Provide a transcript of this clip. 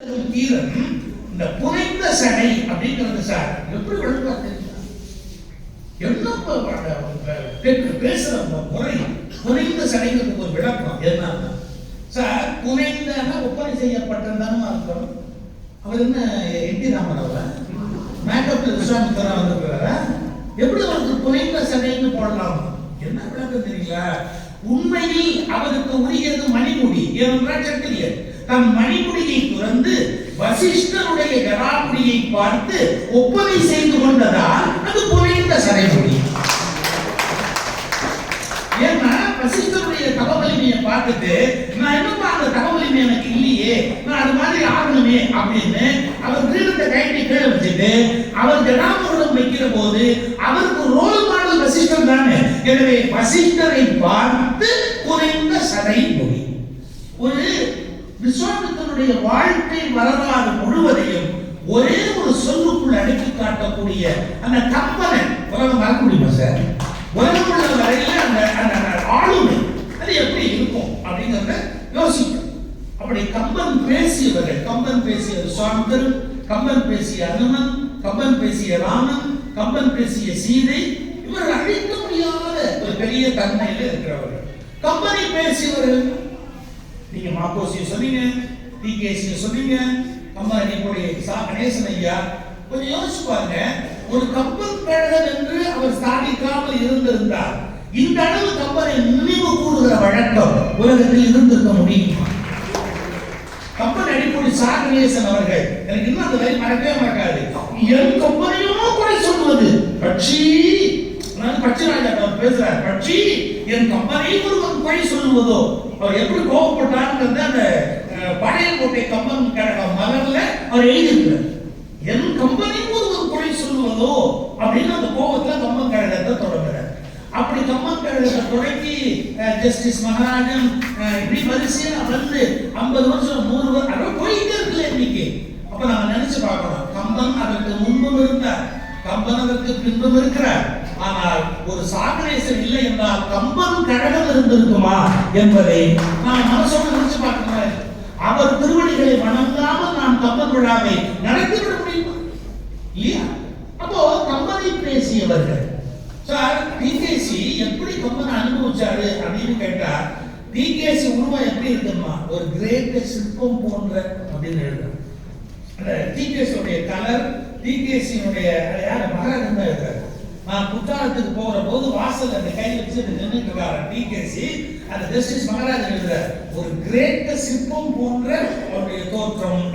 தீரன் இந்த புனைந்த சடை அப்படிங்கிறது சார் எப்படி விளக்குவாங்க? என்ன பேசுற முறை புனைந்த சடைங்கிறதுக்கு ஒரு விளக்கம் என்ன சார்? புனைந்தனா ஒப்பனை செய்யப்பட்டிருந்தாலும் அர்த்தம். அவர் என்ன என்டி ராமராவா மேக்கப்ல விஸ்வாமித்திரா வந்திருக்கிறாரா? எப்படி அவருக்கு புனைந்த சடைன்னு போடலாம்? என்ன விளக்கம் தெரியுங்களா? உண்மையில் அவருக்கு உரியது மணிமுடி ஏனென்றால் சத்திரியர் தன் மணிமுடியை துறந்து வசிஷ்டருடைய ஜடாமுடியை பார்த்து ஒப்பனை செய்து கொண்டதால் அது புனைந்த சடைமுடி. ஏன்னா வசிஷ்டருடைய தகவலிமையை பார்த்துட்டு நான் என்னப்பா அந்த தகவலிமை எனக்கு இல்லையே, நான் அது மாதிரி ஆகணுமே அப்படின்னு அவர் கிரீடத்தை கைட்டி கீழே வச்சுட்டு அவர் ஜடாமுகம் வைக்கிற போது அவருக்கு ரோல் மாடல் வசிஷ்டர் தானே. எனவே வசிஷ்டரை பார்த்து புனைந்த சடைமுடி. ஒரு விஸ்வாமித்திரனுடைய வாழ்க்கை வரலாறு முழுவதையும் ஒரே ஒரு சொல்லுக்குள் அடக்கி காட்டக்கூடிய அந்த கம்பனை உலகம் மறக்க முடியுமா சார்? உலகம் உள்ள வரையில அந்த ஆளுமை அது எப்படி இருக்கும் அப்படிங்கிறத யோசிக்கும். அப்படி கம்பன் பேசியவர்கள், கம்பன் பேசிய விஸ்வாமித்திரன், கம்பன் பேசிய அனுமன், கம்பன் பேசிய ராமன், கம்பன் பேசிய சீதை, இவர்கள் அழிக்க முடியாத ஒரு பெரிய தன்மையில இருக்கிறவர்கள். கம்பனை பேசியவர்கள் நீங்க மாப்போசிய சொன்னீங்க, டிகேசிய சொன்னீங்க, கம்பனுடைய கணேசன் ஐயா கொஞ்சம் யோசிச்சு பாருங்க. ஒரு கம்பன் கழகம் என்று அவர் ஸ்தாபிக்காமல் இருந்திருந்தார் இந்த அளவு கம்பனை நினைவு கூறுகிற வழக்கம் உலகத்தில் இருந்திருக்க முடியுமா? கம்பன் அடிப்படை கணேசன் அவர்கள் எனக்கு இன்னும் அந்த வரி மறக்கவே மறக்காது. என் கம்பனையும் குறை சொல்வது பட்சி பட்சிராஜா அவர் பேசுறார். பட்சி என் கம்பனை ஒருவன் குறை சொல்லுவதோ அவர் எப்படி கோபப்பட்டாருங்கிறத அந்த பழையக்கோட்டை கம்பன் கழகம் மலர்ல அவர் எழுதியிருக்கிறார். என் கம்பனை ஒருவன் குறை சொல்லுவதோ அப்படின்னு அந்த கோபத்துல கம்பன் கழகத்தை தொடங்குறார். அப்படி கம்பன் கழகத்தை தொடங்கி ஜஸ்டிஸ் மகாராஜன் இப்படி வரிசையா வந்து 50 வருஷம் 100 வருஷம் அப்படி போயிட்டே இருக்குல்ல இன்னைக்கு. அப்ப நம்ம நினைச்சு பார்க்கணும், கம்பன் அதற்கு முன்பும் இருந்தார், கம்பன் அதற்கு பின்பும் இருக்கிறார். ஆனால் ஒரு சாகரேசன் இல்லை என்றால் கம்பன் கழகம் இருந்திருக்குமா என்பதை நாம் மனசோடு நினைச்சு பார்க்கணும். அவர் திருவடிகளை வணங்காமல் நாம் கம்பன் விழாவை நடத்திவிட முடியுமா? இல்லையா? அப்போ கம்பனை பேசியவர்கள் சார் டிகேசி எப்படி கம்பனை அனுபவிச்சாரு அப்படின்னு கேட்டா, டிகேசி உருவம் எப்படி இருக்குமா? ஒரு கிரேட் சிற்பம் போன்ற அப்படின்னு எழுதுறாரு. அந்த டிகேசியுடைய கலர், டிகேசியுடைய யார மகாராஜன் தான் இருக்காரு. நான் குற்றாலத்துக்கு போகிற போது வாசல் அந்த கை வச்சு நின்றுட்டு இருக்காரு டிகேசி. அந்த ஜஸ்டிஸ் மகாராஜன் எழுதுறாரு, ஒரு கிரேட் சிற்பம் போன்ற அவருடைய தோற்றம்.